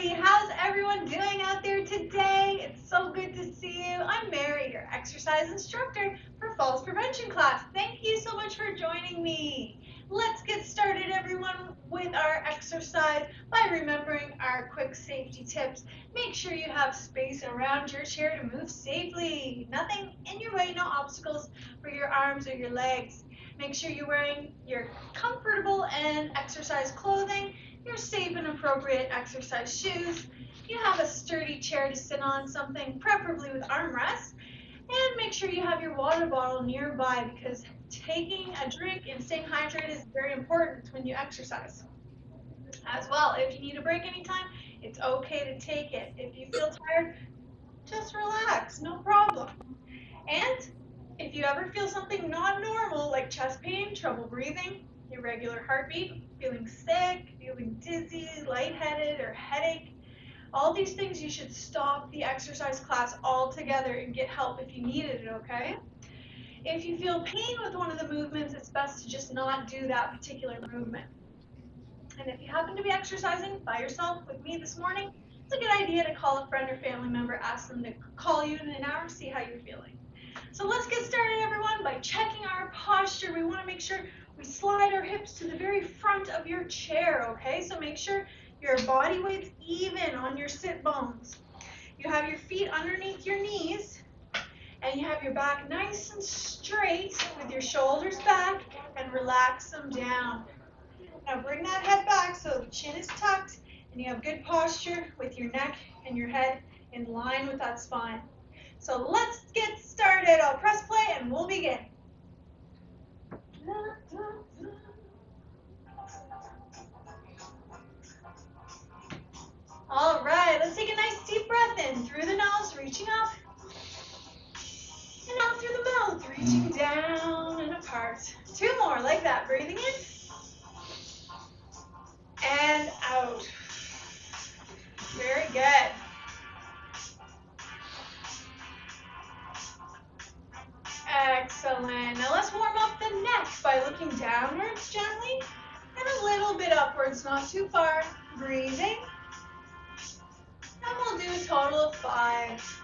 everybody. How's everyone doing out there today? It's so good to see you. I'm Mary, your exercise instructor for Falls Prevention class. Thank you so much for joining me. Let's get started, everyone, with our exercise by remembering our quick safety tips. Make sure you have space around your chair to move safely. Nothing in your way, no obstacles for your arms or your legs. Make sure you're wearing your comfortable and exercise clothing, your safe and appropriate exercise shoes. You have a sturdy chair to sit on, something preferably with armrests. And make sure you have your water bottle nearby because taking a drink and staying hydrated is very important when you exercise. As well, if you need a break anytime, it's okay to take it. If you feel tired, just relax, no problem. And if you ever feel something not normal like chest pain, trouble breathing, irregular heartbeat, feeling sick, feeling dizzy, lightheaded, or headache, all these things you should stop the exercise class altogether and get help if you needed it, okay? If you feel pain with one of the movements, it's best to just not do that particular movement. And if you happen to be exercising by yourself with me this morning, it's a good idea to call a friend or family member, ask them to call you in an hour, see how you're feeling. So let's get started, everyone, by checking our posture. We want to make sure we slide our hips to the very front of your chair, okay? So make sure your body weight's even on your sit bones. You have your feet underneath your knees, and you have your back nice and straight with your shoulders back, and relax them down. Now bring that head back so the chin is tucked, and you have good posture with your neck and your head in line with that spine. So let's get started. I'll press play and we'll begin. All right, let's take a nice deep breath in through the nose, reaching up, and out through the mouth, reaching down and apart. Two more like that, breathing in and out. Very good. Excellent. Now let's warm up the neck by looking downwards gently and a little bit upwards, not too far. Breathing. And we'll do a total of 5.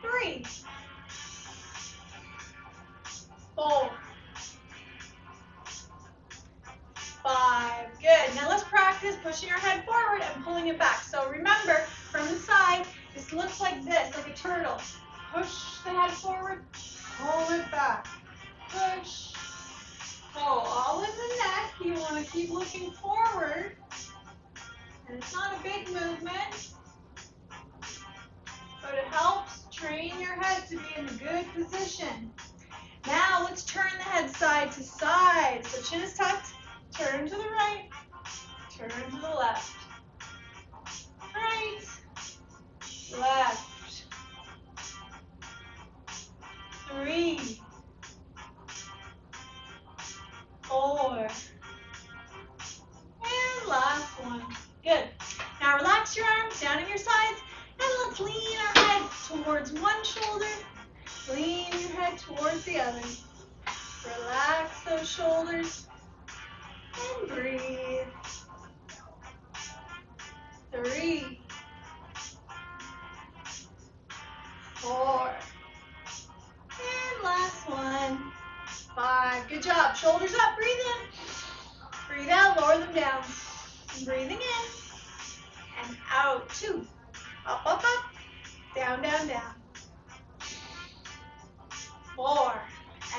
3. 4. 5. Good. Now let's practice pushing our head forward and pulling it back. So remember, from the side, this looks like this, like a turtle. Push the head forward, pull it back. Push, pull. All in the neck. You want to keep looking forward. And it's not a big movement, but it helps train your head to be in a good position. Now let's turn the head side to side. So chin is tucked. Turn to the right, turn to the left. Right, left. 3, 4, and last one. Good. Now relax your arms down at your sides, and let's lean our head towards one shoulder, lean your head towards the other. Relax those shoulders, and breathe. 3, 4, and last one. 5. Good job. Shoulders up. Breathe in. Breathe out. Lower them down. Breathing in and out. 2. Up, up, up. Down, down, down. 4.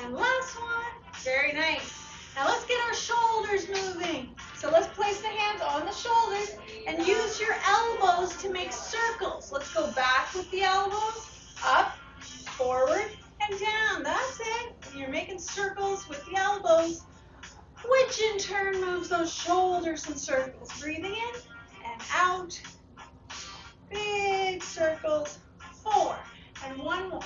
And last one. Very nice. Now let's get our shoulders moving. So let's place the hands on the shoulders and use your elbows to make circles. Let's go back with the elbows. Up, forward, and down. That's it. You're making circles with the elbows, which in turn moves those shoulders in circles. Breathing in and out. Big circles. 4. And one more.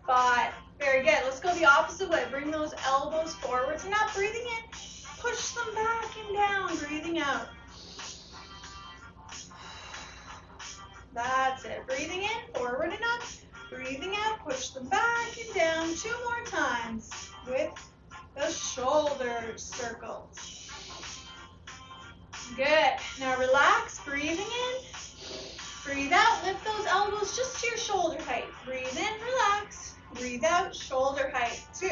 5. Very good. Let's go the opposite way. Bring those elbows forwards and up. Breathing in. Push them back and down. Breathing out. That's it. Breathing in, forward and up. Breathing out, push them back and down. 2 more times with the shoulder circles. Good. Now relax, breathing in. Breathe out, lift those elbows just to your shoulder height. Breathe in, relax. Breathe out, shoulder height. 2.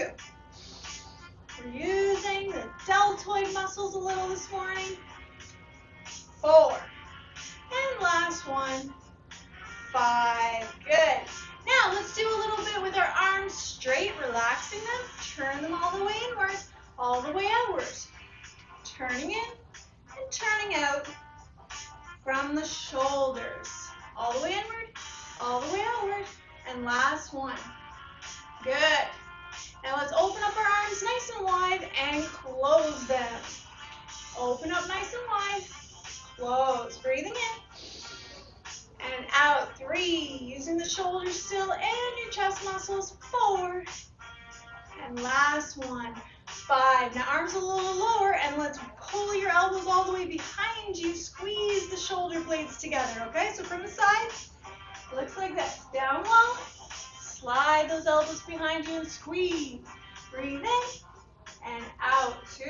We're using the deltoid muscles a little this morning. 4. And last one. 5. Good. Now let's do a little bit with our arms straight, relaxing them. Turn them all the way inward, all the way outward. Turning in and turning out from the shoulders. All the way inward, all the way outward. And last one. Good. Now let's open up our arms nice and wide and close them. Open up nice and wide. Close. Breathing in. And out. 3. Using the shoulders still and your chest muscles. 4. And last one. 5. Now arms a little lower and let's pull your elbows all the way behind you. Squeeze the shoulder blades together, okay? So from the side, looks like this. Down low. Slide those elbows behind you and squeeze. Breathe in and out. 2.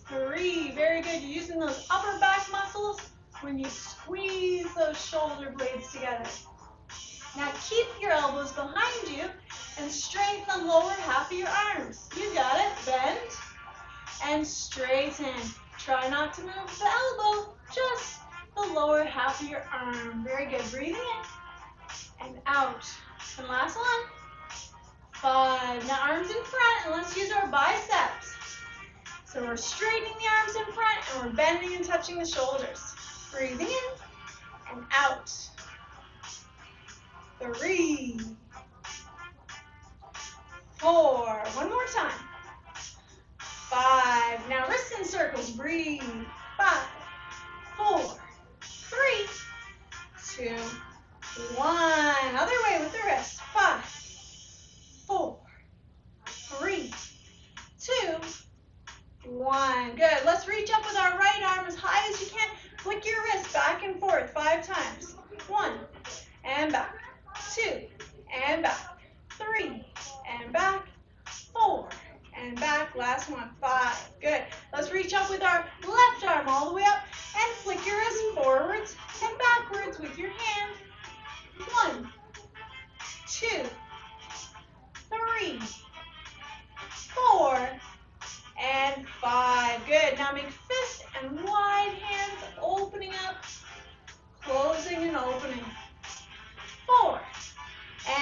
3. Very good. You're using those upper back muscles when you squeeze those shoulder blades together. Now keep your elbows behind you and straighten the lower half of your arms. You got it. Bend and straighten. Try not to move the elbow, just the lower half of your arm. Very good. Breathing in and out. And last one. 5. Now arms in front, and let's use our biceps. So we're straightening the arms in front, and we're bending and touching the shoulders. Breathing in and out. 3. 4. One more time. 5. Now wrists in circles. Breathe. 5. 4. 3. 2. 1. Other way with the wrist. 5. 4. 3. 2. 1. Good. Let's reach up with our right arm as high as you can. Flick your wrist back and forth 5 times. 1. And back. 2. And back. 3. And back. 4. And back. Last one. 5. Good. Let's reach up with our left arm all the way up and flick your wrist forwards and backwards with your hand. 1. 2. 3. 4. And 5. Good. Now make fist and wide hands opening up, closing and opening. 4.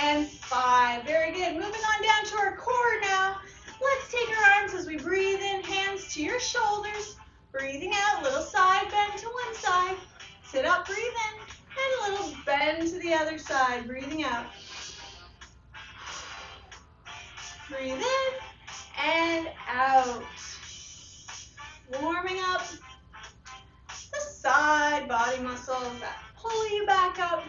And 5. Very good. Moving on down to our core now. Let's take our arms as we breathe in, hands to your shoulders. Breathing out, little side bend to one side. Sit up, breathe in, and a little bend to the other side. Breathing out. Breathe in and out. Warming up the side body muscles that pull you back up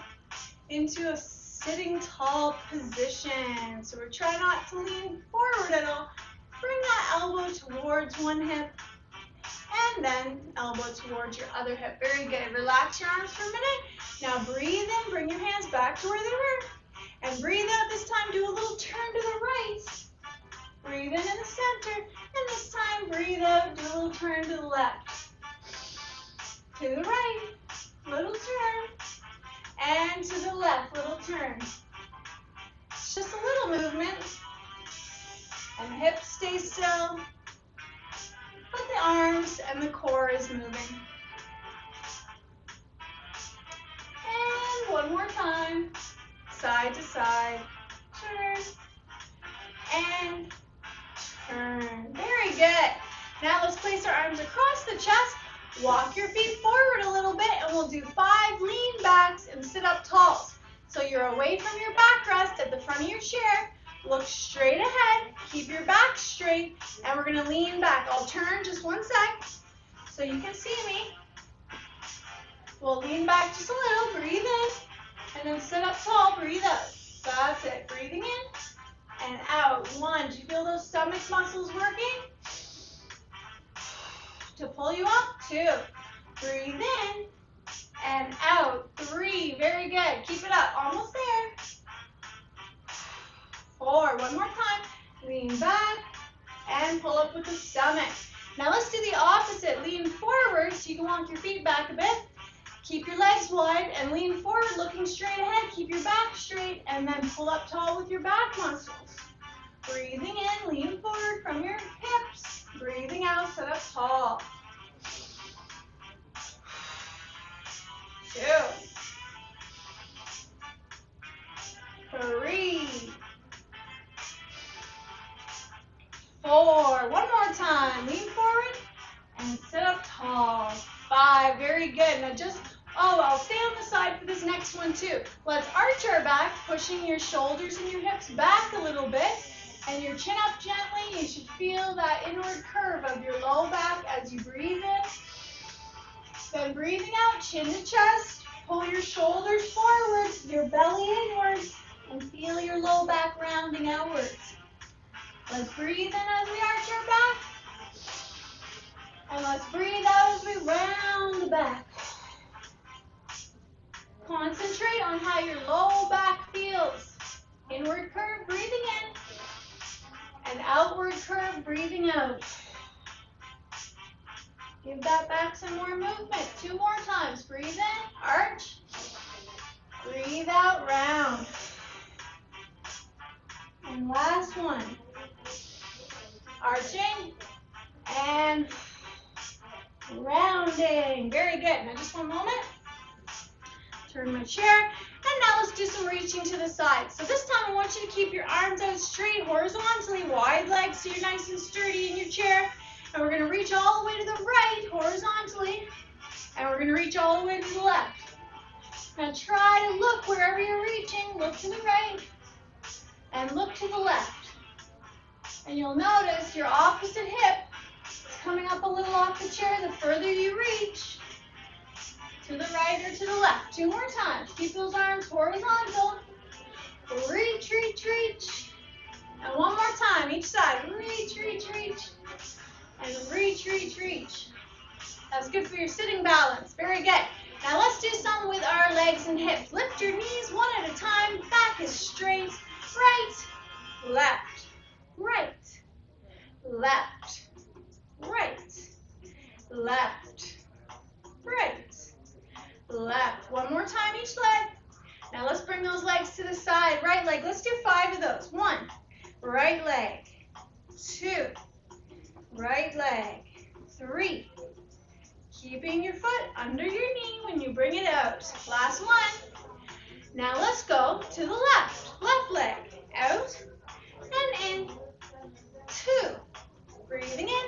into a sitting tall position. So we're trying not to lean forward at all. Bring that elbow towards one hip and then elbow towards your other hip. Very good. Relax your arms for a minute. Now breathe in, bring your hands back to where they were. And breathe out this time, do a little turn to the right. Breathe in the center. And this time, breathe out, do a little turn to the left. To the right, little turn. And to the left, little turn. It's just a little movement. And the hips stay still. But the arms and the core is moving. And one more time. Side to side. Turn. And turn. Very good. Now let's place our arms across the chest. Walk your feet forward a little bit and we'll do 5 lean backs and sit up tall. So you're away from your backrest at the front of your chair. Look straight ahead. Keep your back straight and we're going to lean back. I'll turn just one sec so you can see me. We'll lean back just a little. Breathe in and then sit up tall. Breathe out. That's it. Breathing in and out. 1. Do you feel those stomach muscles working? To pull you up. 2. Breathe in and out. 3. Very good. Keep it up. Almost there. 4. One more time. Lean back and pull up with the stomach. Now let's do the opposite. Lean forward so you can walk your feet back a bit. Keep your legs wide and lean forward, looking straight ahead. Keep your back straight and then pull up tall with your back muscles. Breathing in, lean forward from your hips. Breathing out, sit up tall. 2, 3, 4. One more time. Lean forward and sit up tall. 5. Very good. Now I'll stay on the side for this next one too. Let's arch our back, pushing your shoulders and your hips back a little bit. And your chin up gently. You should feel that inward curve of your low back as you breathe in. Then breathing out, chin to chest. Pull your shoulders forward, your belly inwards, and feel your low back rounding outwards. Let's breathe in as we arch our back. And let's breathe out as we round the back. Concentrate on how your low back feels. Inward curve, breathing in. And outward curve, breathing out. Give that back some more movement. 2 more times. Breathe in, arch. Breathe out, round. And last one. Arching and rounding. Very good. Now just one moment. Turn my chair. And now let's do some reaching to the side. So this time I want you to keep your arms out straight, horizontally, wide legs so you're nice and sturdy in your chair. And we're going to reach all the way to the right, horizontally. And we're going to reach all the way to the left. Now try to look wherever you're reaching. Look to the right and look to the left. And you'll notice your opposite hip is coming up a little off the chair the further you reach. To the right or to the left. 2 more times. Keep those arms horizontal. Reach, reach, reach. And one more time, each side. Reach, reach, reach. And reach, reach, reach. That's good for your sitting balance. Very good. Now let's do some with our legs and hips. Lift your knees one at a time. Back is straight. Right, left, right, left, right, left, right, left. One more time each leg. Now let's bring those legs to the side. Right leg. Let's do 5 of those. 1, right leg. 2, right leg. 3. Keeping your foot under your knee when you bring it out. Last one. Now let's go to the left. Left leg. Out and in. 2. Breathing in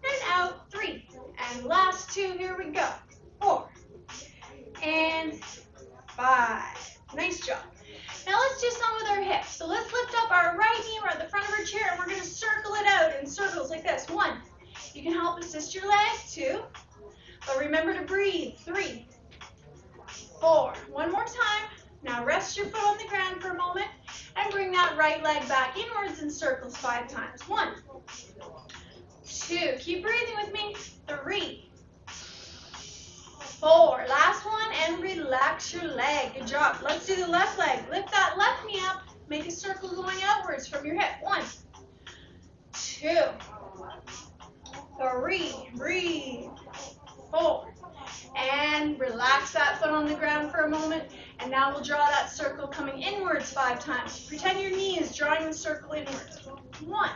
and out. 3. And last 2. Here we go. 4. And 5. Nice job. Now let's do some with our hips. So let's lift up our right knee. We're at the front of our chair and we're going to circle it out in circles like this. 1. You can help assist your legs. 2. But remember to breathe. 3. 4. One more time. Now rest your foot on the ground for a moment and bring that right leg back inwards in circles 5 times. 1, 2. Keep breathing with me. 3, 4. Last one and relax your leg. Good job. Let's do the left leg. Lift that left knee up. Make a circle going outwards from your hip. 1, 2, 3. Breathe. 4. And relax that foot on the ground for a moment. And now we'll draw that circle coming inwards 5 times. Pretend your knee is drawing the circle inwards. 1,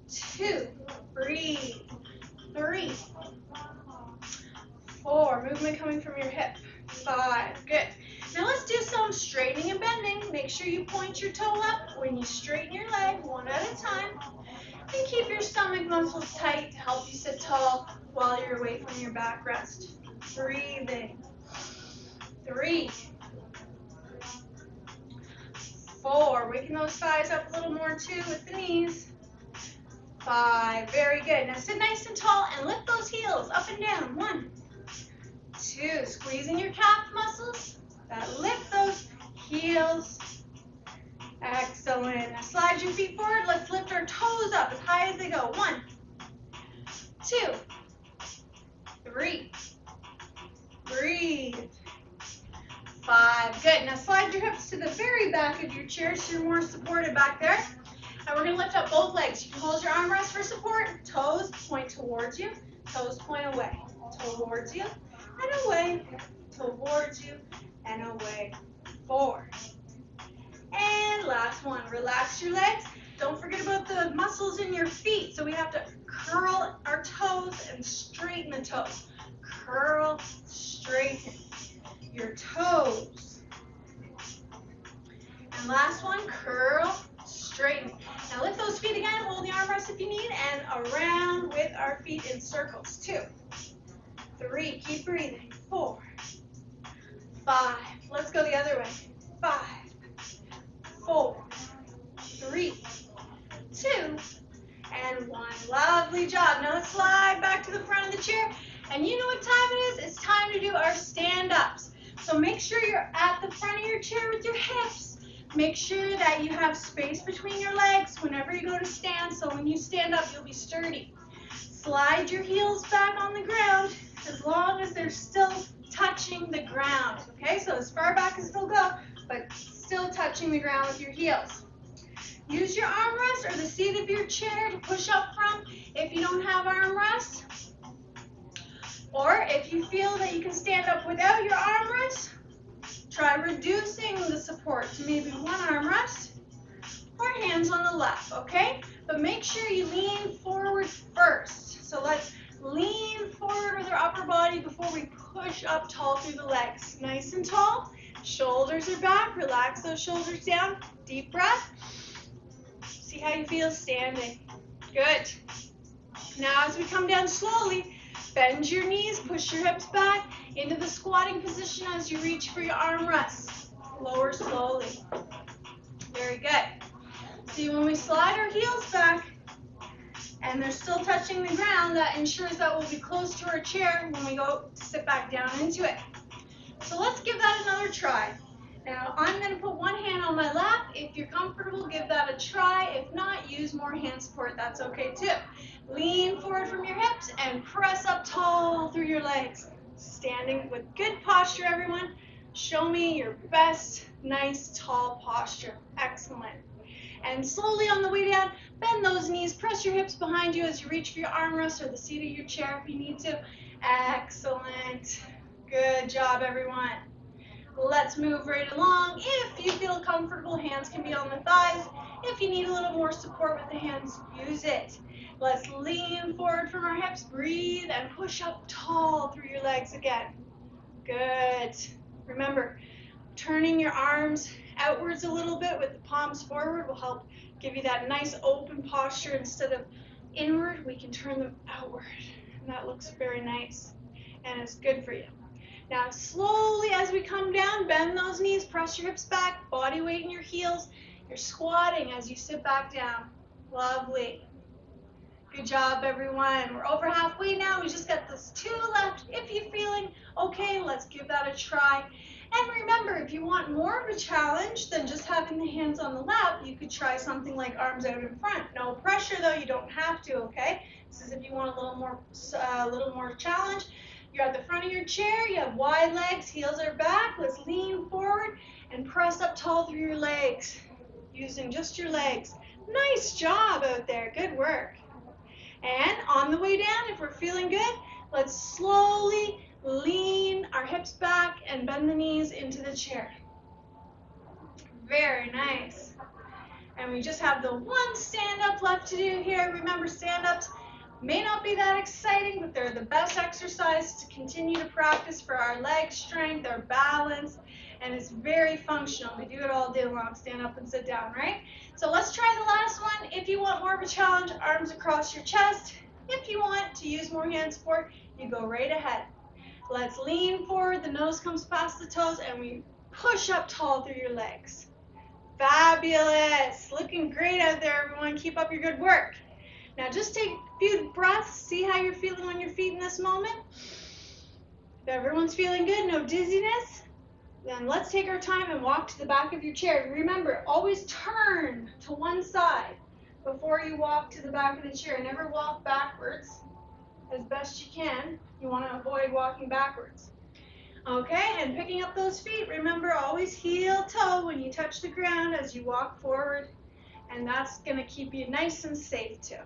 2. Breathe. 3, 4. Movement coming from your hip. 5. Good. Now let's do some straightening and bending. Make sure you point your toe up when you straighten your leg, one at a time. And keep your stomach muscles tight to help you sit tall while you're away from your backrest. Breathing. 3, 4. Waking those thighs up a little more too with the knees. 5. Very good. Now sit nice and tall and lift those heels up and down. 1, 2. Squeezing your calf muscles. That lift those heels. Excellent. Now slide your feet forward. Let's lift our toes up as high as they go. 1, 2, 3. Breathe. 5. Good. Now slide your hips to the very back of your chair so you're more supported back there. And we're going to lift up both legs. You can hold your armrest for support. Toes point towards you. Toes point away. Towards you and away. Towards you and away. Forward. And last one. Relax your legs. Don't forget about the muscles in your feet. So we have to curl our toes and straighten the toes. Curl, straighten your toes. And last one, curl, straighten. Now lift those feet again, hold the armrest if you need, and around with our feet in circles. 2, 3, keep breathing. 4, 5, let's go the other way. 5, 4, 3, 2, and 1. Lovely job. Now let's slide back to the front of the chair. And you know what time it is? It's time to do our stand-ups. So make sure you're at the front of your chair with your hips. Make sure that you have space between your legs whenever you go to stand, so when you stand up, you'll be sturdy. Slide your heels back on the ground as long as they're still touching the ground. Okay, so as far back as they'll go, but still touching the ground with your heels. Use your armrest or the seat of your chair to push up from if you don't have armrest. Or if you feel that you can stand up without your armrest, try reducing the support to maybe one armrest or hands on the left, okay? But make sure you lean forward first. So let's lean forward with our upper body before we push up tall through the legs. Nice and tall. Shoulders are back. Relax those shoulders down. Deep breath. See how you feel standing. Good. Now as we come down slowly, bend your knees, push your hips back into the squatting position as you reach for your armrests. Lower slowly. Very good. See, when we slide our heels back and they're still touching the ground, that ensures that we'll be close to our chair when we go to sit back down into it. So let's give that another try. Now, I'm going to put one hand on my lap. If you're comfortable, give that a try. If not, use more hand support. That's okay too. Lean forward from your hips and press up tall through your legs. Standing with good posture, everyone. Show me your best, nice, tall posture. Excellent. And slowly on the way down, bend those knees. Press your hips behind you as you reach for your armrest or the seat of your chair if you need to. Excellent. Good job, everyone. Let's move right along. If you feel comfortable, hands can be on the thighs. If you need a little more support with the hands, use it. Let's lean forward from our hips, breathe, and push up tall through your legs again. Good. Remember, turning your arms outwards a little bit with the palms forward will help give you that nice open posture. Instead of inward, we can turn them outward. And that looks very nice, and it's good for you. Now, slowly as we come down, bend those knees, press your hips back, body weight in your heels. You're squatting as you sit back down. Lovely. Good job, everyone. We're over halfway now. We just got this 2 left. If you're feeling okay, let's give that a try. And remember, if you want more of a challenge than just having the hands on the lap, you could try something like arms out in front. No pressure, though. You don't have to, okay? This is if you want a little more challenge. You're at the front of your chair, you have wide legs, heels are back. Let's lean forward and press up tall through your legs, using just your legs. Nice job out there, good work. And on the way down, if we're feeling good, let's slowly lean our hips back and bend the knees into the chair. Very nice. And we just have the one stand-up left to do here. Remember, stand-ups may not be that exciting, but they're the best exercise to continue to practice for our leg strength, our balance, and it's very functional. We do it all day long, stand up and sit down, right? So let's try the last one. If you want more of a challenge, arms across your chest. If you want to use more hand support, you go right ahead. Let's lean forward, the nose comes past the toes, and we push up tall through your legs. Fabulous. Looking great out there, everyone. Keep up your good work. Now just take a few breaths, see how you're feeling on your feet in this moment. If everyone's feeling good, no dizziness, then let's take our time and walk to the back of your chair. Remember, always turn to one side before you walk to the back of the chair. Never walk backwards as best you can. You want to avoid walking backwards. Okay, and picking up those feet, remember always heel toe when you touch the ground as you walk forward And that's going to keep you nice and safe too.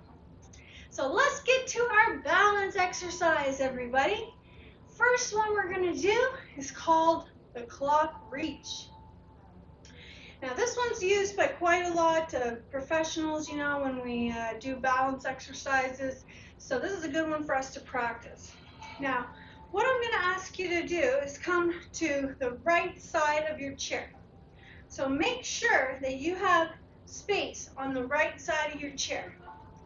So let's get to our balance exercise, everybody. First one we're going to do is called the clock reach. Now this one's used by quite a lot of professionals, you know, when we do balance exercises. So this is a good one for us to practice. Now, what I'm going to ask you to do is come to the right side of your chair. So make sure that you have space on the right side of your chair,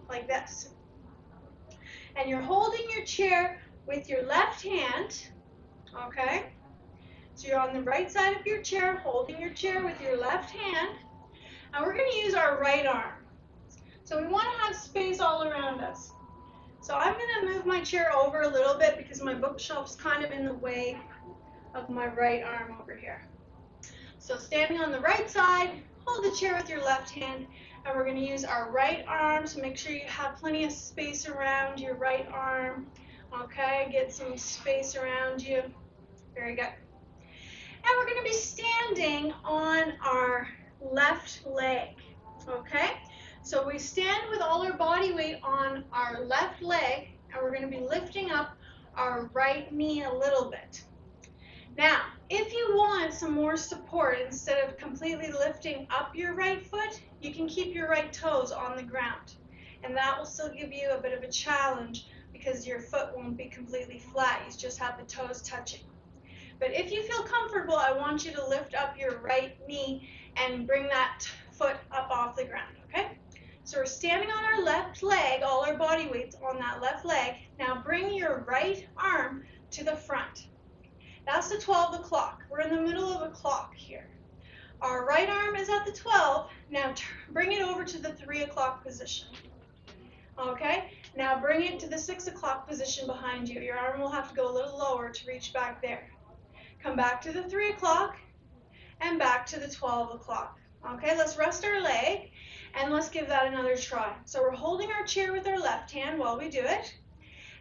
like this. And you're holding your chair with your left hand, okay? So you're on the right side of your chair, holding your chair with your left hand. And we're going to use our right arm. So we want to have space all around us. So I'm going to move my chair over a little bit because my bookshelf's kind of in the way of my right arm over here. So standing on the right side, hold the chair with your left hand, and we're going to use our right arm. So make sure you have plenty of space around your right arm. Okay, get some space around you. Very good. And we're going to be standing on our left leg, okay? So we stand with all our body weight on our left leg, and we're going to be lifting up our right knee a little bit. Now, if you want some more support, instead of completely lifting up your right foot, you can keep your right toes on the ground. And that will still give you a bit of a challenge because your foot won't be completely flat. You just have the toes touching. But if you feel comfortable, I want you to lift up your right knee and bring that foot up off the ground, okay? So we're standing on our left leg, all our body weight's on that left leg. Now bring your right arm to the front. That's the 12 o'clock. We're in the middle of a clock here. Our right arm is at the 12. Now bring it over to the 3 o'clock position. Okay? Now bring it to the 6 o'clock position behind you. Your arm will have to go a little lower to reach back there. Come back to the 3 o'clock and back to the 12 o'clock. Okay, let's rest our leg and let's give that another try. So we're holding our chair with our left hand while we do it.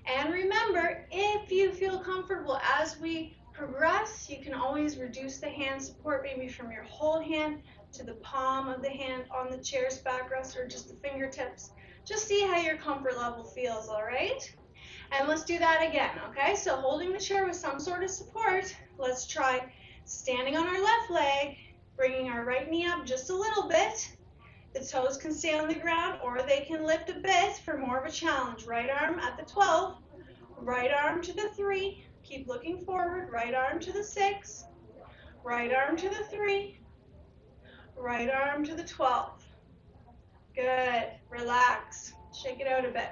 And remember, if you feel comfortable as we progress, you can always reduce the hand support, maybe from your whole hand to the palm of the hand on the chair's backrest or just the fingertips. Just see how your comfort level feels, all right? And let's do that again, okay? So holding the chair with some sort of support, let's try standing on our left leg, bringing our right knee up just a little bit. The toes can stay on the ground or they can lift a bit for more of a challenge. Right arm at the 12, right arm to the 3, keep looking forward, right arm to the 6, right arm to the 3, right arm to the 12. Good, relax, shake it out a bit.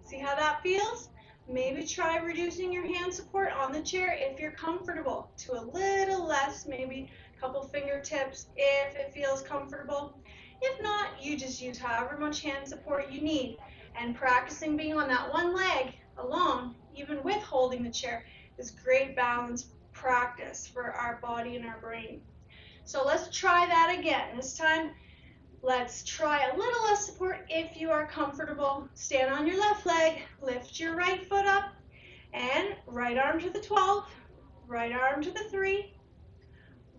See how that feels? Maybe try reducing your hand support on the chair if you're comfortable to a little less, maybe a couple fingertips if it feels comfortable. If not, you just use however much hand support you need. And practicing being on that one leg alone, even with holding the chair, is great balance practice for our body and our brain. So let's try that again. This time, let's try a little less support if you are comfortable. Stand on your left leg, lift your right foot up, and right arm to the 12, right arm to the 3,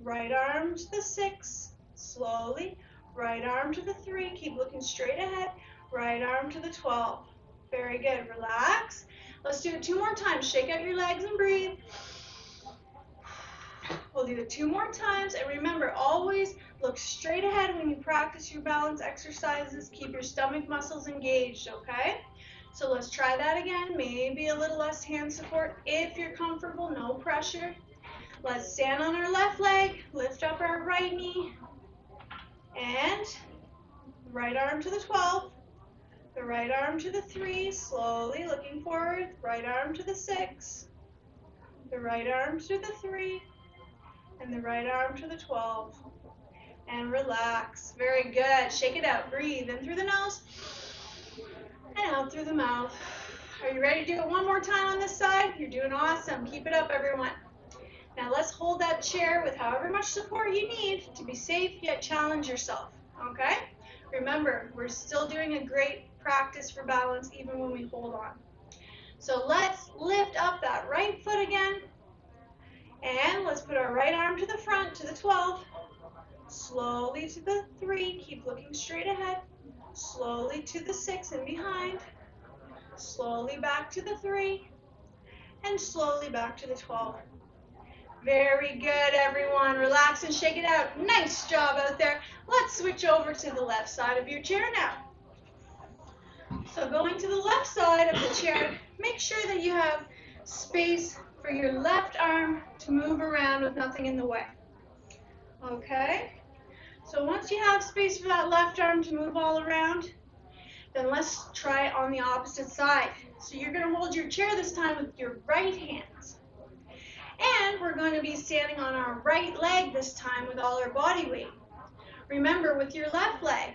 right arm to the 6, slowly, right arm to the 3, keep looking straight ahead, right arm to the 12. Very good, relax. Let's do it 2 more times. Shake out your legs and breathe. We'll do it 2 more times, and remember, always look straight ahead when you practice your balance exercises. Keep your stomach muscles engaged, okay? So let's try that again. Maybe a little less hand support if you're comfortable, no pressure. Let's stand on our left leg, lift up our right knee, and right arm to the 12, the right arm to the 3, slowly looking forward, right arm to the 6, the right arm to the 3, and the right arm to the 12. And relax. Very good. Shake it out. Breathe in through the nose and out through the mouth. Are you ready to do it one more time on this side? You're doing awesome. Keep it up, everyone. Now let's hold that chair with however much support you need to be safe yet challenge yourself. Okay? Remember, we're still doing a great practice for balance even when we hold on. So let's lift up that right foot again. And let's put our right arm to the front, to the 12. slowly to the 3, keep looking straight ahead, slowly to the 6 and behind, slowly back to the 3, and slowly back to the 12. Very good, everyone. Relax and shake it out. Nice job out there. Let's switch over to the left side of your chair now. So going to the left side of the chair, make sure that you have space for your left arm to move around with nothing in the way. Okay? So once you have space for that left arm to move all around, then let's try it on the opposite side. So you're going to hold your chair this time with your right hand. And we're going to be standing on our right leg this time with all our body weight. Remember, with your left leg,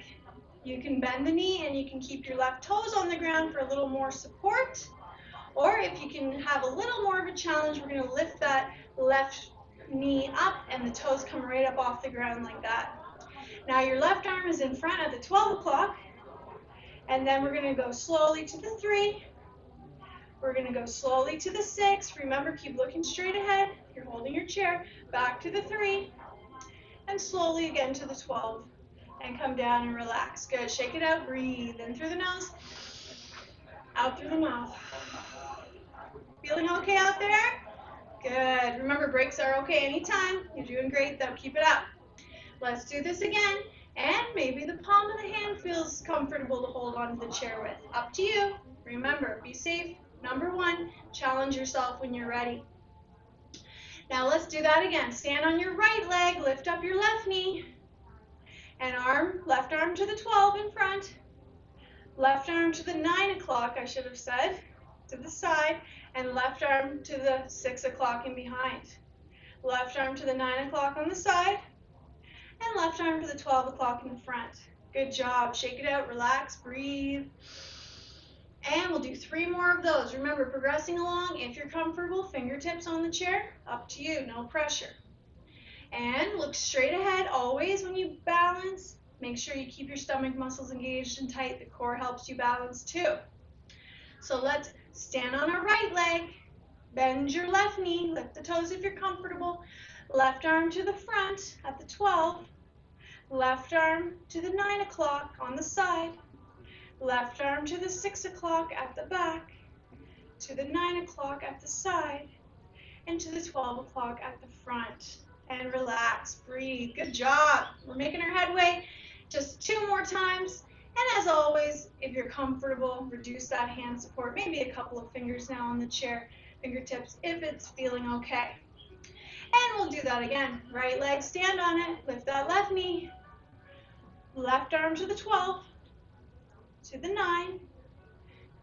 you can bend the knee and you can keep your left toes on the ground for a little more support. Or if you can have a little more of a challenge, we're going to lift that left knee up and the toes come right up off the ground like that. Now your left arm is in front at the 12 o'clock. And then we're going to go slowly to the 3. We're going to go slowly to the 6. Remember, keep looking straight ahead. You're holding your chair. Back to the 3. And slowly again to the 12. And come down and relax. Good. Shake it out. Breathe in through the nose. Out through the mouth. Feeling okay out there? Good. Remember, breaks are okay anytime. You're doing great, though. Keep it up. Let's do this again. And maybe the palm of the hand feels comfortable to hold onto the chair with. Up to you. Remember, be safe. Number 1, challenge yourself when you're ready. Now let's do that again. Stand on your right leg, lift up your left knee, and left arm to the 12 in front, left arm to the 9 o'clock, I should have said, to the side, and left arm to the 6 o'clock in behind. Left arm to the 9 o'clock on the side, and left arm to the 12 o'clock in the front. Good job. Shake it out, relax, breathe. And we'll do 3 more of those. Remember, progressing along, if you're comfortable, fingertips on the chair, up to you, no pressure. And look straight ahead always when you balance. Make sure you keep your stomach muscles engaged and tight. The core helps you balance too. So let's stand on our right leg, bend your left knee, lift the toes if you're comfortable, left arm to the front at the 12, left arm to the 9 o'clock on the side, left arm to the 6 o'clock at the back, to the 9 o'clock at the side, and to the 12 o'clock at the front. And relax, breathe. Good job. We're making our headway. Just 2 more times. And as always, if you're comfortable, reduce that hand support. Maybe a couple of fingers now on the chair, fingertips, if it's feeling okay. And we'll do that again. Right leg, stand on it. Lift that left knee. Left arm to the 12. To the 9,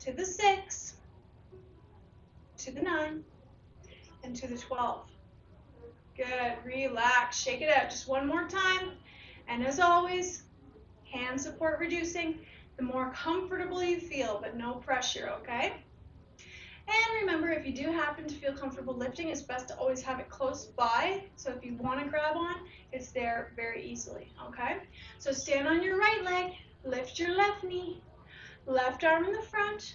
to the 6, to the 9, and to the 12. Good, relax, shake it out. Just 1 more time. And as always, hand support reducing, the more comfortable you feel, but no pressure, okay? And remember, if you do happen to feel comfortable lifting, it's best to always have it close by. So if you want to grab on, it's there very easily, okay? So stand on your right leg, lift your left knee, left arm in the front,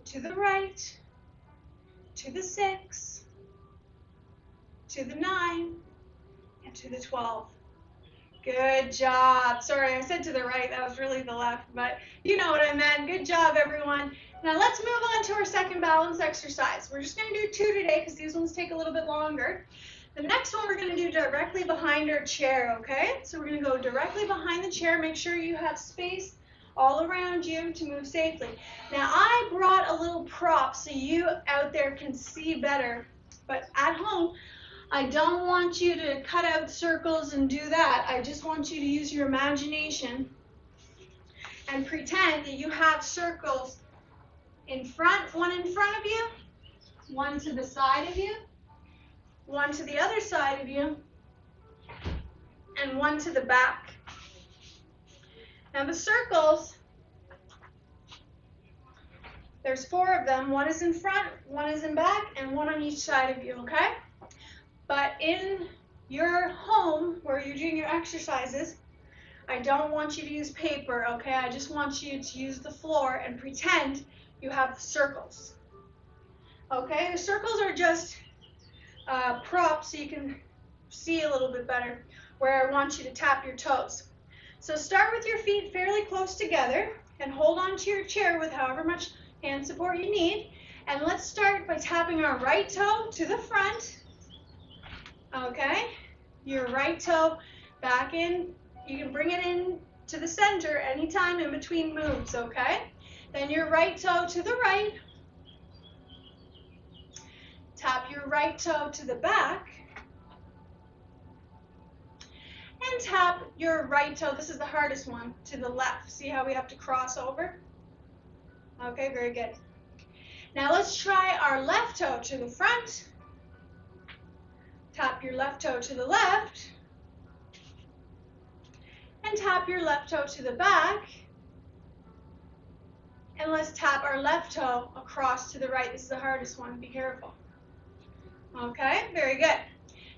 to the right, to the 6, to the 9, and to the 12. Good job. Sorry, I said to the right. That was really the left, but you know what I meant. Good job, everyone. Now let's move on to our second balance exercise. We're just going to do 2 today because these ones take a little bit longer. The next one we're going to do directly behind our chair, okay? So we're going to go directly behind the chair. Make sure you have space all around you to move safely. Now I brought a little prop so you out there can see better, but at home I don't want you to cut out circles and do that. I just want you to use your imagination and pretend that you have circles in front, one in front of you, one to the side of you, one to the other side of you, and one to the back. Now the circles, there's 4 of them. One is in front, one is in back, and one on each side of you, okay? But in your home, where you're doing your exercises, I don't want you to use paper, okay? I just want you to use the floor and pretend you have circles. Okay, the circles are just props so you can see a little bit better. where I want you to tap your toes. So start with your feet fairly close together and hold on to your chair with however much hand support you need. And let's start by tapping our right toe to the front. Okay, your right toe back in. You can bring it in to the center anytime in between moves, okay? Then your right toe to the right. Tap your right toe to the back. And tap your right toe, this is the hardest one, to the left. See how we have to cross over? Okay, very good. Now let's try our left toe to the front. Tap your left toe to the left. And tap your left toe to the back. And let's tap our left toe across to the right. This is the hardest one, be careful. Okay, very good.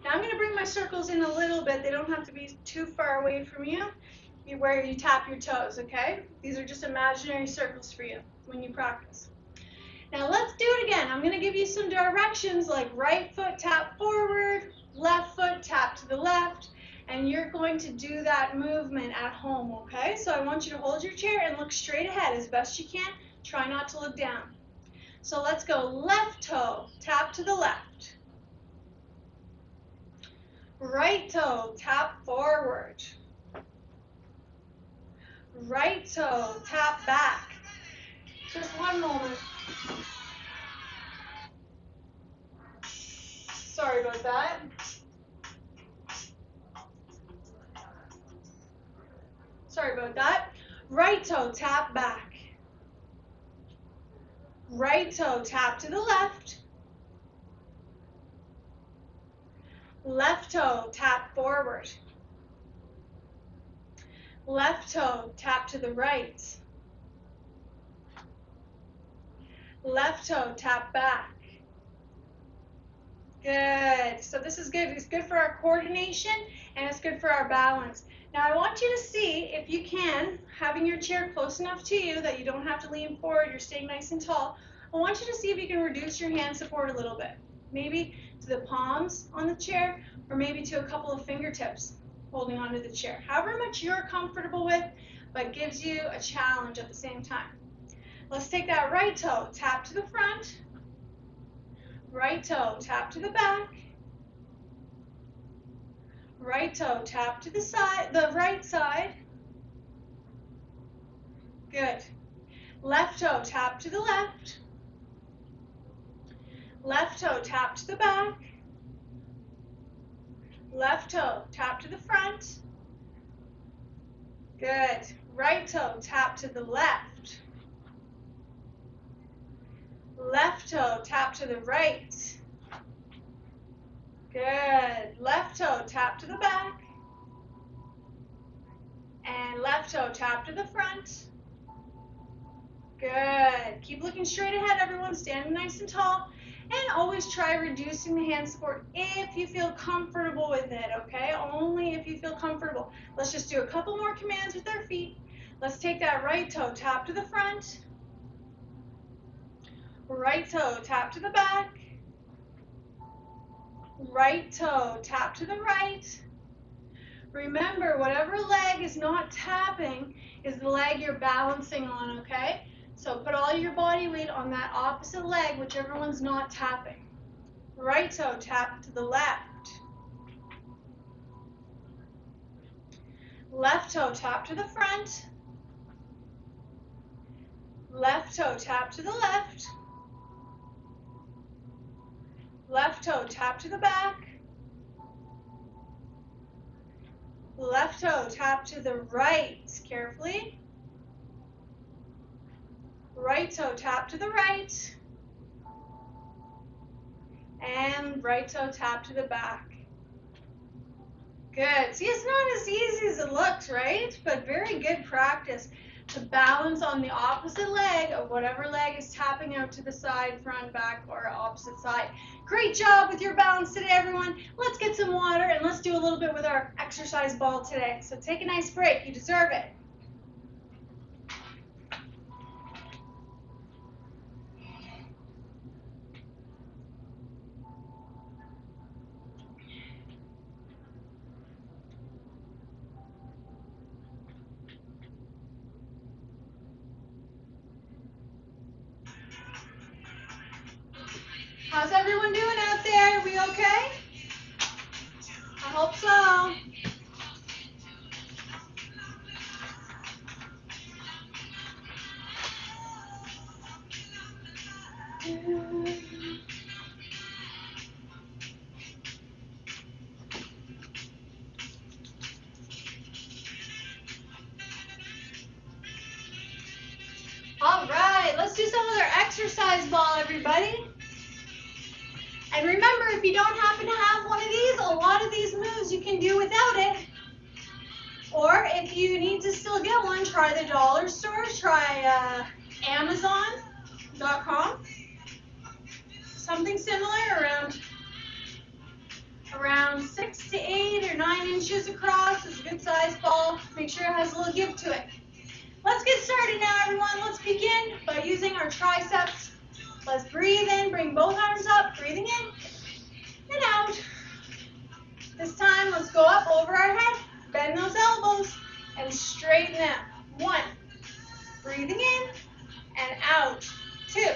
Now I'm going to bring my circles in a little bit. They don't have to be too far away from you where you tap your toes, okay? These are just imaginary circles for you when you practice. Now let's do it again. I'm going to give you some directions like right foot tap forward, left foot tap to the left, and you're going to do that movement at home, okay? So I want you to hold your chair and look straight ahead as best you can. Try not to look down. So let's go left toe, tap to the left. Right toe, tap forward. Right toe, tap back. Just one moment. Sorry about that. Sorry about that. Right toe, tap back. Right toe, tap to the left. Left toe, tap forward. Left toe, tap to the right. Left toe, tap back. Good. So this is good. It's good for our coordination and it's good for our balance. Now I want you to see, if you can, having your chair close enough to you that you don't have to lean forward, you're staying nice and tall. I want you to see if you can reduce your hand support a little bit. Maybe to the palms on the chair, or maybe to a couple of fingertips holding onto the chair. However much you're comfortable with, but gives you a challenge at the same time. Let's take that right toe, tap to the front. Right toe, tap to the back. Right toe, tap to the side, the right side. Good. Left toe, tap to the left. Left toe, tap to the back. Left toe, tap to the front. Good. Right toe, tap to the left. Left toe, tap to the right. Good. Left toe, tap to the back. And left toe, tap to the front. Good. Keep looking straight ahead, everyone. Standing nice and tall. And always try reducing the hand support if you feel comfortable with it, okay? Only if you feel comfortable. Let's just do a couple more commands with our feet. Let's take that right toe, tap to the front. Right toe, tap to the back. Right toe, tap to the right. Remember, whatever leg is not tapping is the leg you're balancing on, okay? So put all your body weight on that opposite leg, whichever one's not tapping. Right toe, tap to the left. Left toe, tap to the front. Left toe, tap to the left. Left toe, tap to the back. Left toe, tap to the right, carefully. Right toe, tap to the right. And right toe, tap to the back. Good. See, it's not as easy as it looks, right? But very good practice to balance on the opposite leg of whatever leg is tapping out to the side, front, back, or opposite side. Great job with your balance today, everyone. Let's get some water and let's do a little bit with our exercise ball today. So take a nice break. You deserve it. How's everyone doing out there? Are we okay? I hope so. All right, let's do some other exercise ball, everybody. And remember, if you don't happen to have one of these, a lot of these moves you can do without it. Or if you need to still get one, try the dollar store, try Amazon.com. Something similar, around 6 to 8 or 9 inches across. It's a good size ball. Make sure it has a little give to it. Let's get started now, everyone. Let's begin by using our triceps. Let's breathe in, bring both arms up, breathing in and out. This time, let's go up over our head, bend those elbows, and straighten them. 1, breathing in and out. 2,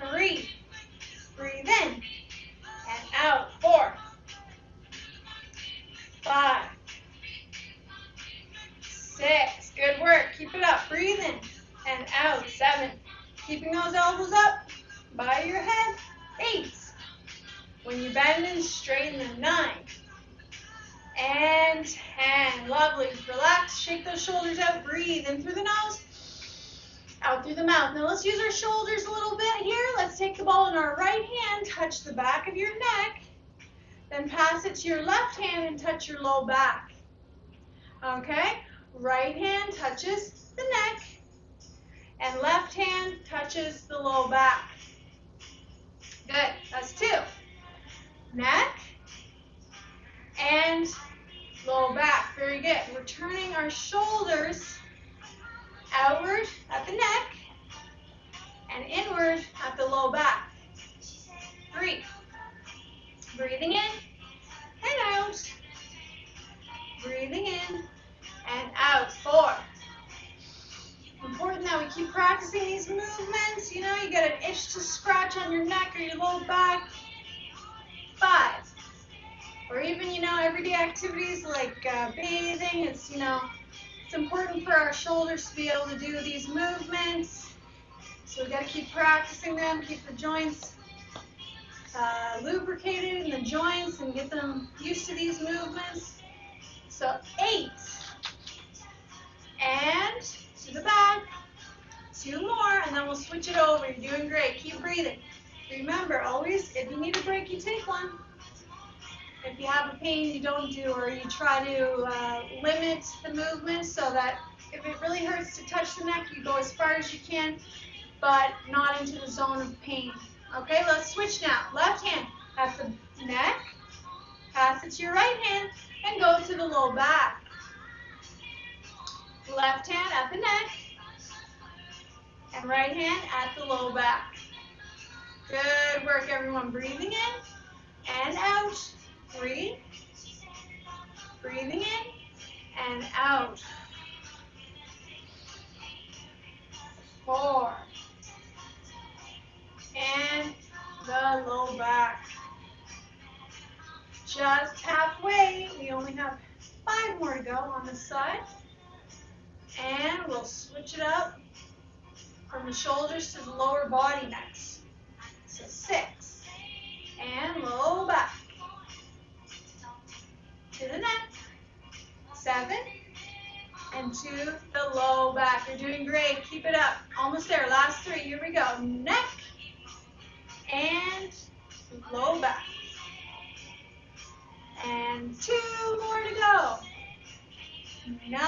3, breathe in and out. 4, 5, 6, good work. Keep it up. Breathe in and out. 7, keeping those elbows up by your head. 8, when you bend and straighten them. 9, and 10. Lovely. Relax. Shake those shoulders out. Breathe in through the nose, out through the mouth. Now let's use our shoulders a little bit here. Let's take the ball in our right hand, touch the back of your neck, then pass it to your left hand and touch your low back. Okay? Right hand touches the neck, and left hand touches the low back. Good. That's 2. Neck and low back. Very good. We're turning our shoulders outward at the neck and inward at the low back. 3, breathing in and out. Breathing in and out. 4. Important that we keep practicing these movements. You know, you get an itch to scratch on your neck or your low back. 5. Or even, you know, everyday activities like bathing. It's, you know, it's important for our shoulders to be able to do these movements. So we've got to keep practicing them, keep the joints lubricated in the joints and get them used to these movements. So 8. And to the back. 2 more, and then we'll switch it over. You're doing great. Keep breathing. Remember, always, if you need a break, you take one. If you have a pain, you don't do, or you try to limit the movement so that if it really hurts to touch the neck, you go as far as you can, but not into the zone of pain. Okay, let's switch now. Left hand at the neck, pass it to your right hand, and go to the low back. Left hand at the neck, and right hand at the low back. Good work, everyone. Breathing in and out. 3, breathing in and out. 4, and the low back. Just halfway. We only have 5 more to go on this side. And we'll switch it up from the shoulders to the lower body next. So 6, and low back. To the neck. 7, and to the low back. You're doing great. Keep it up. Almost there. Last 3. Here we go. Neck and low back. And 2 more to go. 9.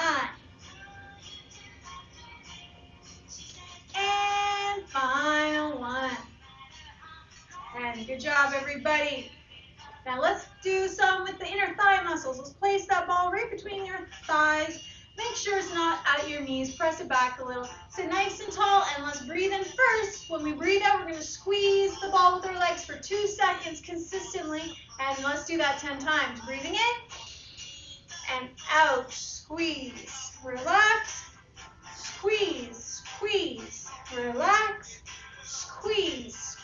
And final 1. And good job, everybody. Now let's do some with the inner thigh muscles. Let's place that ball right between your thighs. Make sure it's not at your knees. Press it back a little. Sit nice and tall, and let's breathe in first. When we breathe out, we're going to squeeze the ball with our legs for 2 seconds consistently, and let's do that 10 times. Breathing in and out. Squeeze. Relax. Squeeze. Squeeze. Relax. Squeeze.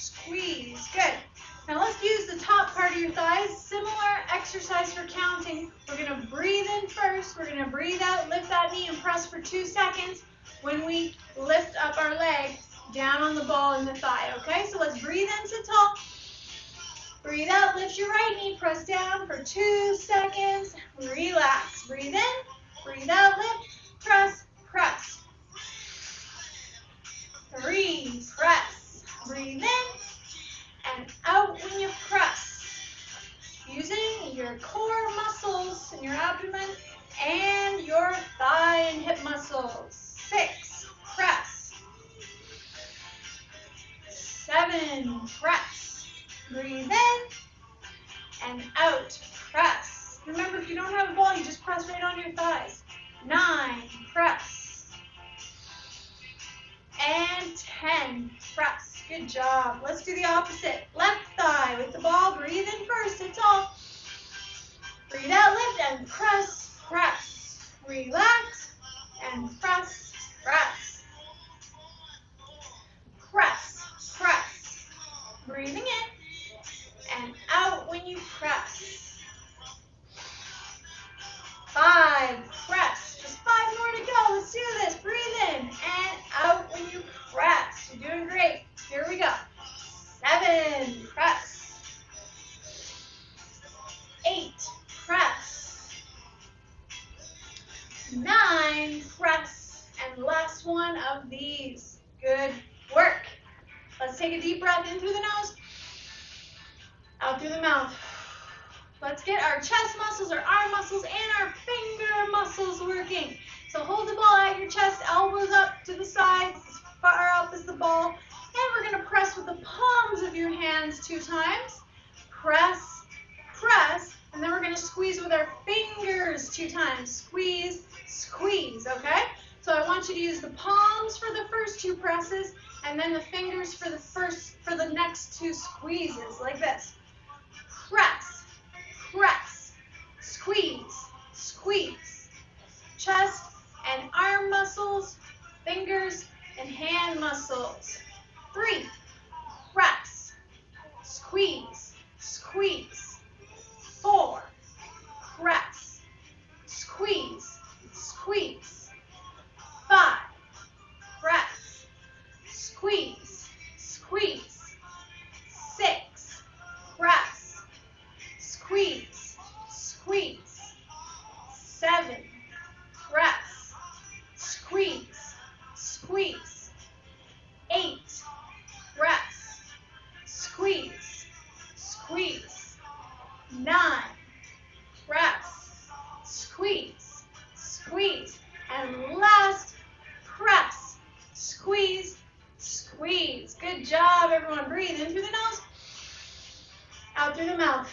squeeze. Good. Now let's use the top part of your thighs. Similar exercise for counting. We're going to breathe in first. We're going to breathe out, lift that knee and press for 2 seconds when we lift up our leg down on the ball in the thigh, okay? So let's breathe in, sit tall. Breathe out, lift your right knee, press down for 2 seconds. Relax. Breathe in, breathe out, lift, press, press. 3, press. Breathe in and out when you press. Using your core muscles in your abdomen and your thigh and hip muscles. 6, press. 7, press. Breathe in and out, press. Remember, if you don't have a ball, you just press right on your thighs. 9, press. And 10, press. Good job. Let's do the opposite. Left thigh with the ball. Breathe in first, sit tall. Breathe out, lift, and press, press. Relax, and press, press. Press, press. Breathing in and out when you press. 5, press. Just 5 more to go. Let's do this. Breathe in and out when you press. You're doing great. Here we go. 7, press. 8, press. 9, press. And last one of these. Good work. Let's take a deep breath in through the nose, out through the mouth. Let's get our chest muscles, our arm muscles, and our finger muscles working. So hold the ball at your chest, elbows up to the sides, as far up as the ball. And we're going to press with the palms of your hands 2 times. Press, press, and then we're going to squeeze with our fingers 2 times. Squeeze, squeeze, okay? So I want you to use the palms for the first 2 presses, and then the fingers for the next 2 squeezes, like this. Press, press, squeeze, squeeze. Chest and arm muscles, fingers and hand muscles. 3, press, squeeze, squeeze. 4, press, squeeze, squeeze. 5, press, squeeze, squeeze. 6, press, squeeze, squeeze. 7, press, squeeze, squeeze. 8, press, squeeze, squeeze. 9, press, squeeze, squeeze. And last, press, squeeze, squeeze. Good job, everyone. Breathe in through the nose, out through the mouth.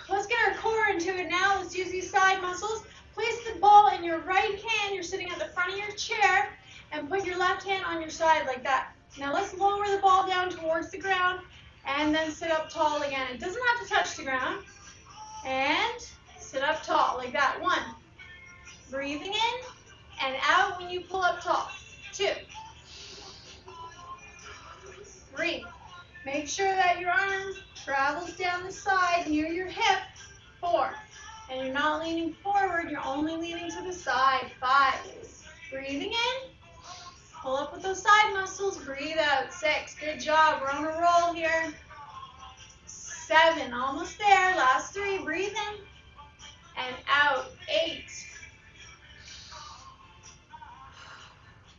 Let's get our core into it now. Let's use these side muscles. Place the ball in your right hand. You're sitting at the front of your chair, and put your left hand on your side like that. Now let's lower the ball down towards the ground, and then sit up tall again. It doesn't have to touch the ground. And sit up tall like that. 1, breathing in and out when you pull up tall. 2, 3, make sure that your arm travels down the side near your hip. 4, and you're not leaning forward, you're only leaning to the side. 5, breathing in, pull up with those side muscles, breathe out. 6, good job, we're on a roll here. 7, almost there. Last 3, breathe in and out. 8,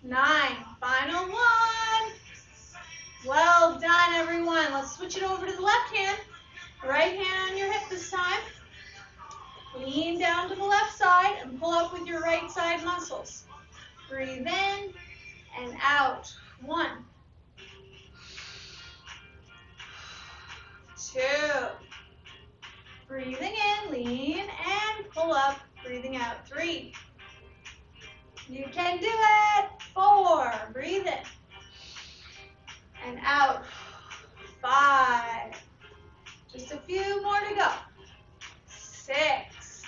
9, final 1. Well done, everyone. Let's switch it over to the left hand. Right hand on your hip this time. Lean down to the left side and pull up with your right side muscles. Breathe in and out. 1, 2, breathing in, lean and pull up, breathing out. 3, you can do it. 4, breathe in and out. 5, just a few more to go. 6,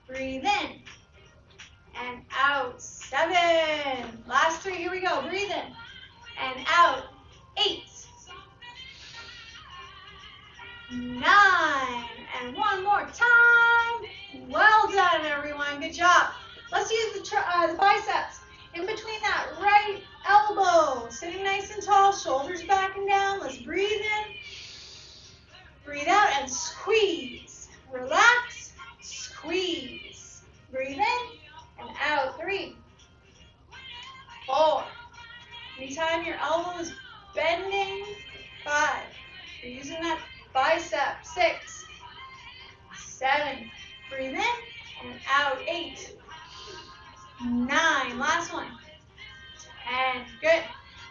breathe in and out. 7, last 3, here we go. Breathe in and out. 8, 9, and one more time. Well done, everyone. Good job. Let's use the biceps in between that right elbow. Sitting nice and tall, shoulders back and down. Let's breathe in, breathe out, and squeeze. Relax, squeeze. Breathe in and out. 3, 4. Anytime your elbow is bending. 5. You're using that bicep. 6, 7. Breathe in and out. 8, 9. Last one. 10. Good.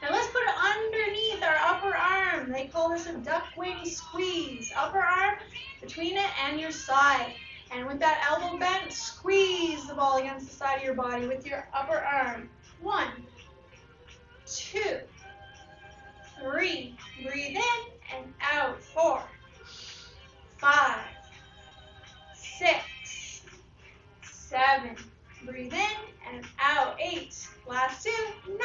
Now let's put it underneath our upper arm. They call this a duck wing squeeze. Upper arm between it and your side. And with that elbow bent, squeeze the ball against the side of your body with your upper arm. 1, 2, 3. Breathe in and out. 4, 5, 6, 7. Breathe in and out. 8. Last 2. 9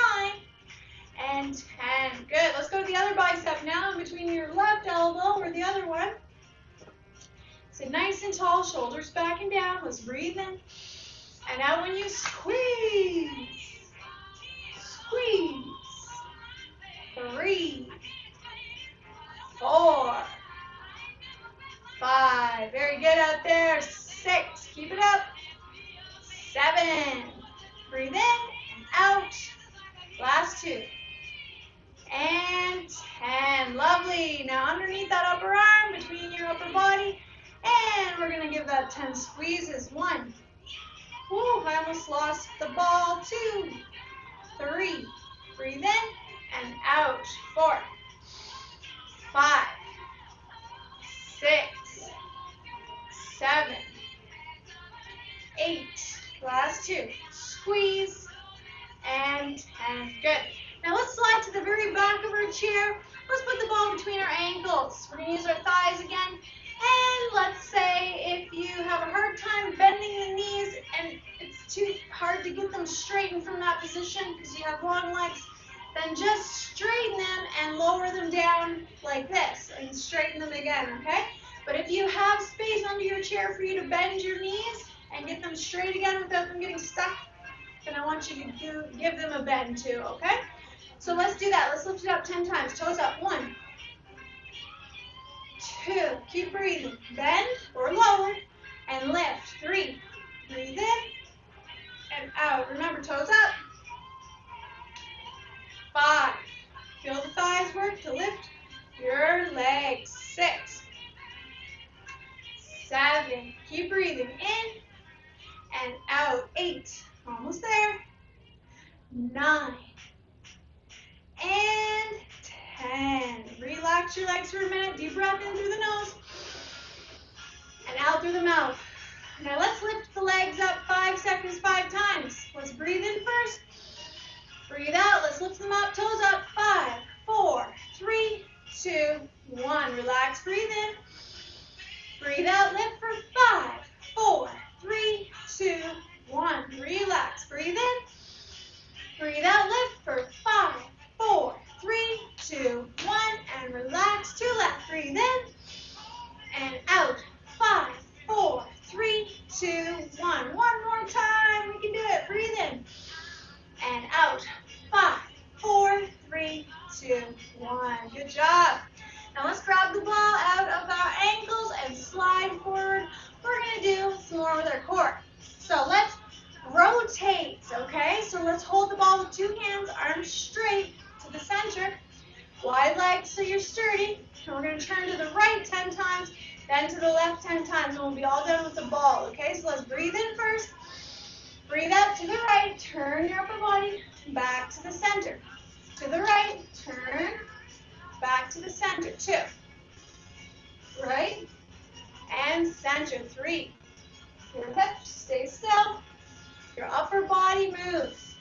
and 10. Good. Let's go to the other bicep now in between your left elbow or the other one. Sit nice and tall, shoulders back and down. Let's breathe in and out when you squeeze. Squeeze. 3, 4, 5. Very good out there. 6. Keep it up. 7. Breathe in and out. Last 2. And 10. Lovely. Now underneath that upper arm, between your upper body, and we're going to give that 10 squeezes. 1. Woo, I almost lost the ball. 2, 3. Breathe in and out. 4, 5, 6, 7, 8. Last 2. Squeeze and 10. Good. Now let's slide to the very back of our chair. Let's put the ball between our ankles. We're going to use our thighs again. And let's say if you have a hard time bending the knees and it's too hard to get them straightened from that position because you have long legs, then just straighten them and lower them down like this and straighten them again, okay? But if you have space under your chair for you to bend your knees and get them straight again without them getting stuck, then I want you to give them a bend too, okay? So let's do that. Let's lift it up 10 times. Toes up. 1, 2. Keep breathing. Bend or lower and lift. 3. Breathe in and out. Remember, toes up. 5. Feel the thighs work to lift your legs. 6, 7. Keep breathing in and out. 8. Almost there. 9 and 10. Relax your legs for a minute. Deep breath in through the nose and out through the mouth. Now let's lift the legs up 5 seconds, 5 times. Let's breathe in first. Breathe out. Let's lift them up. Toes up. 5, 4, 3, 2, 1. Relax. Breathe in. Breathe out. Lift for 5, 4, 3, 2, 1. Relax. Breathe in. Breathe out. Lift for 5, 4, 3, 2, 1. And relax. 2 left. Breathe in and out. 5, 4, 3, 2, 1. One more time. We can do it. Breathe in and out. 5, 4, 3, 2, 1. Good job. Now let's grab the ball out of our ankles and slide forward. We're going to do some more with our core. So let's rotate, okay? So let's hold the ball with 2 hands, arms straight to the center. Wide legs so you're sturdy. And we're going to turn to the right 10 times, then to the left 10 times, and we'll be all done with the ball, okay? So let's breathe in first. Breathe out to the right. Turn your upper body back to the center. To the right. Turn back to the center. 2. Right. And center. 3. Your hips stay still. Your upper body moves.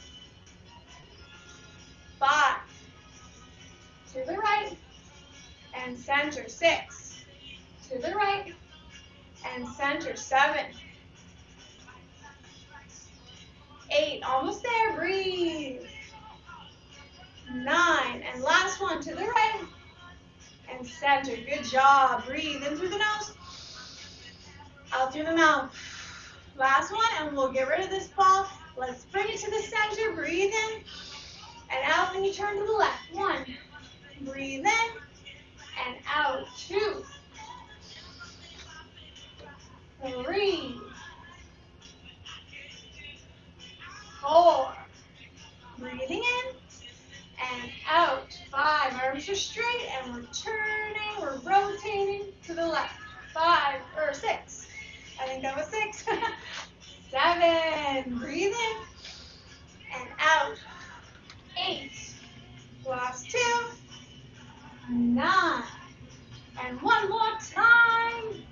5. To the right. And center. 6. To the right. And center. 7. 8, almost there, breathe. 9, and last one to the right, and center. Good job. Breathe in through the nose, out through the mouth. Last one, and we'll get rid of this ball. Let's bring it to the center. Breathe in and out when you turn to the left. 1. Breathe in and out. 2. 3. 4. Breathing in and out. 5. Arms are straight and we're turning, we're rotating to the left. 6. I think that was 6. 7. Breathe in and out. 8. Last 2. 9. And one more time.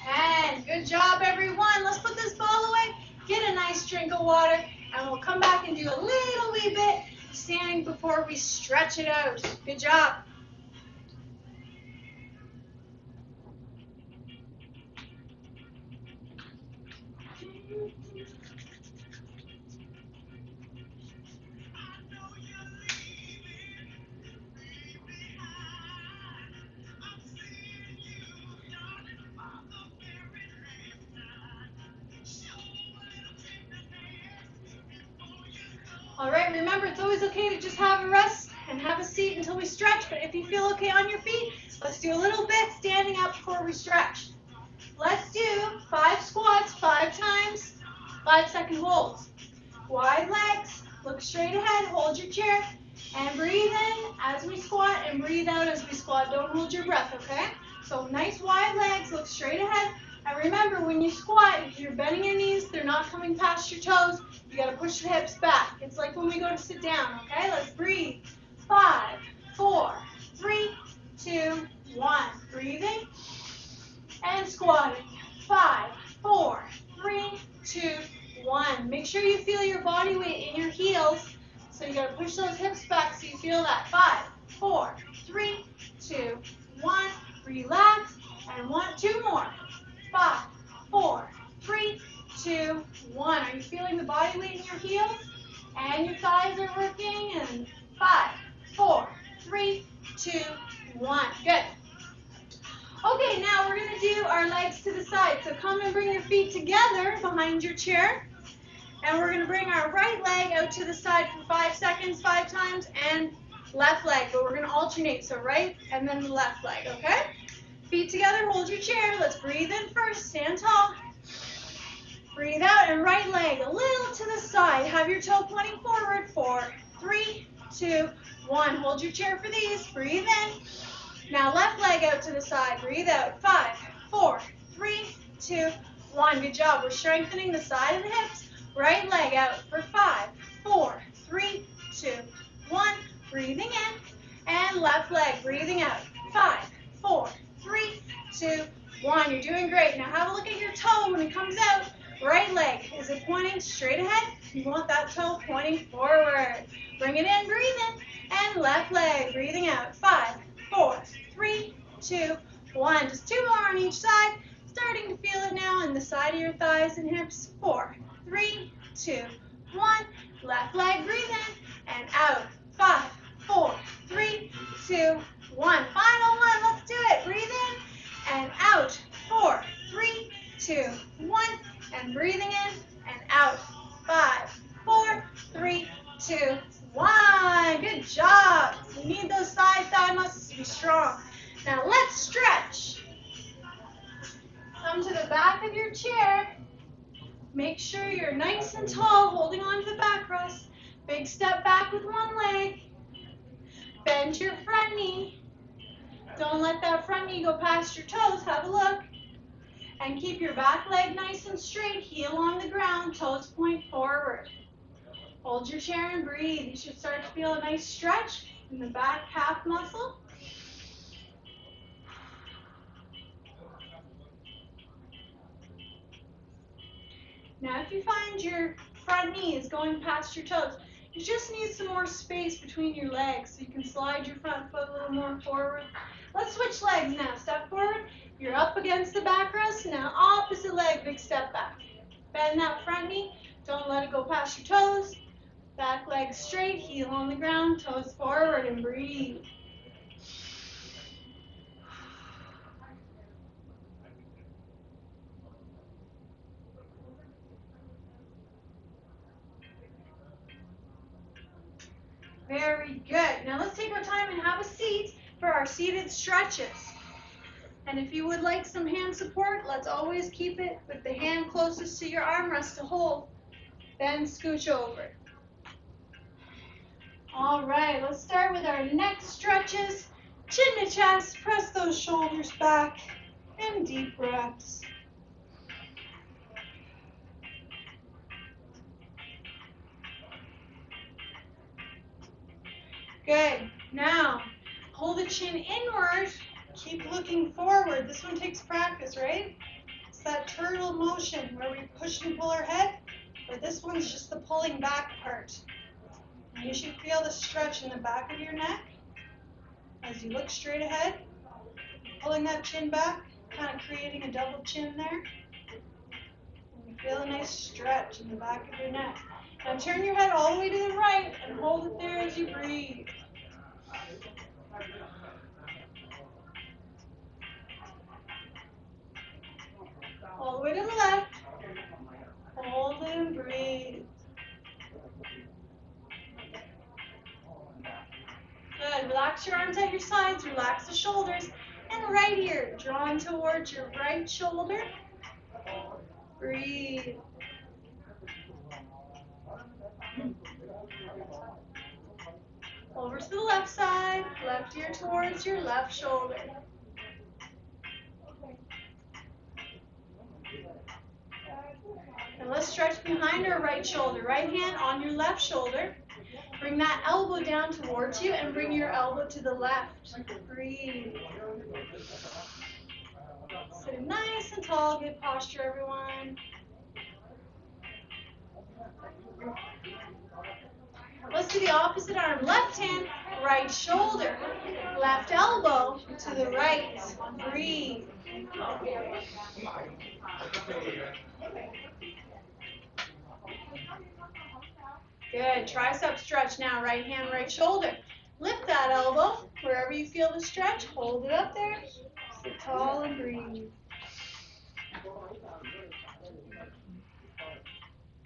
10. Good job, everyone. Let's put this ball away. Get a nice drink of water. And we'll come back and do a little wee bit standing before we stretch it out. Good job. All right, remember, it's always okay to just have a rest and have a seat until we stretch, but if you feel okay on your feet, let's do a little bit standing up before we stretch. Let's do 5 squats, 5 times, 5-second holds. Wide legs, look straight ahead, hold your chair, and breathe in as we squat and breathe out as we squat. Don't hold your breath, okay? So nice wide legs, look straight ahead. And remember, when you squat, if you're bending your knees, they're not coming past your toes. You got to push your hips back. It's like when we go to sit down, okay? Let's breathe. 5, 4, 3, 2, 1. Breathing and squatting. 5, 4, 3, 2, 1. Make sure you feel your body weight in your heels. So you got to push those hips back so you feel that. 5, 4, 3, 2, 1. Relax. And 2 more. 5, 4, 3, 2, 1. Are you feeling the body weight in your heels? And your thighs are working. And 5, 4, 3, 2, 1. Good. Okay, now we're going to do our legs to the side. So come and bring your feet together behind your chair. And we're going to bring our right leg out to the side for 5 seconds, 5 times, and left leg. But we're going to alternate. So right and then the left leg, okay? Feet together, hold your chair. Let's breathe in first, stand tall. Breathe out and right leg a little to the side. Have your toe pointing forward. 4, 3, 2, 1. Hold your chair for these. Breathe in. Now left leg out to the side. Breathe out. 5, 4, 3, 2, 1. Good job. We're strengthening the side of the hips. Right leg out for 5, 4, 3, 2, 1. Breathing in. And left leg breathing out. 5, 4, 3, 2, 1. You're doing great. Now have a look at your toe when it comes out. Right leg. Is it pointing straight ahead? You want that toe pointing forward. Bring it in, breathe in. And left leg breathing out. 5, 4, 3, 2, 1. Just 2 more on each side. Starting to feel it now in the side of your thighs and hips. 4, 3, 2, 1. Left leg breathe in and out. 5, 4, 3, 2, 1. Final one. Let's do it. Breathe in and out. 4, 3, 2, 1. And breathing in and out. 5, 4, 3, 2, 1. Good job. You need those side thigh muscles to be strong. Now let's stretch. Come to the back of your chair. Make sure you're nice and tall, holding on to the backrest. Big step back with one leg. Bend your front knee. Don't let that front knee go past your toes. Have a look. And keep your back leg nice and straight, heel on the ground, toes point forward. Hold your chair and breathe. You should start to feel a nice stretch in the back calf muscle. Now if you find your front knee is going past your toes, you just need some more space between your legs so you can slide your front foot a little more forward. Let's switch legs now. Step forward. You're up against the backrest. Now opposite leg, big step back. Bend that front knee. Don't let it go past your toes. Back leg straight, heel on the ground, toes forward, and breathe. Very good. Now let's take our time and have a seat for our seated stretches. And if you would like some hand support, let's always keep it with the hand closest to your armrest to hold. Then scooch over. All right, let's start with our neck stretches. Chin to chest, press those shoulders back, and deep breaths. Good. Now, pull the chin inward. Keep looking forward. This one takes practice, right? It's that turtle motion where we push and pull our head, but this one's just the pulling back part. And you should feel the stretch in the back of your neck as you look straight ahead, pulling that chin back, kind of creating a double chin there. And you feel a nice stretch in the back of your neck. Now turn your head all the way to the right and hold it there as you breathe. All the way to the left. Hold and breathe. Good. Relax your arms at your sides. Relax the shoulders. And right here, drawing towards your right shoulder. Breathe. Over to the left side. Left ear towards your left shoulder. And let's stretch behind our right shoulder. Right hand on your left shoulder. Bring that elbow down towards you and bring your elbow to the left. Breathe. Sit nice and tall. Good posture, everyone. Let's do the opposite arm. Left hand, right shoulder. Left elbow to the right. Breathe. Good. Tricep stretch now. Right hand, right shoulder. Lift that elbow. Wherever you feel the stretch, hold it up there. Sit tall and breathe.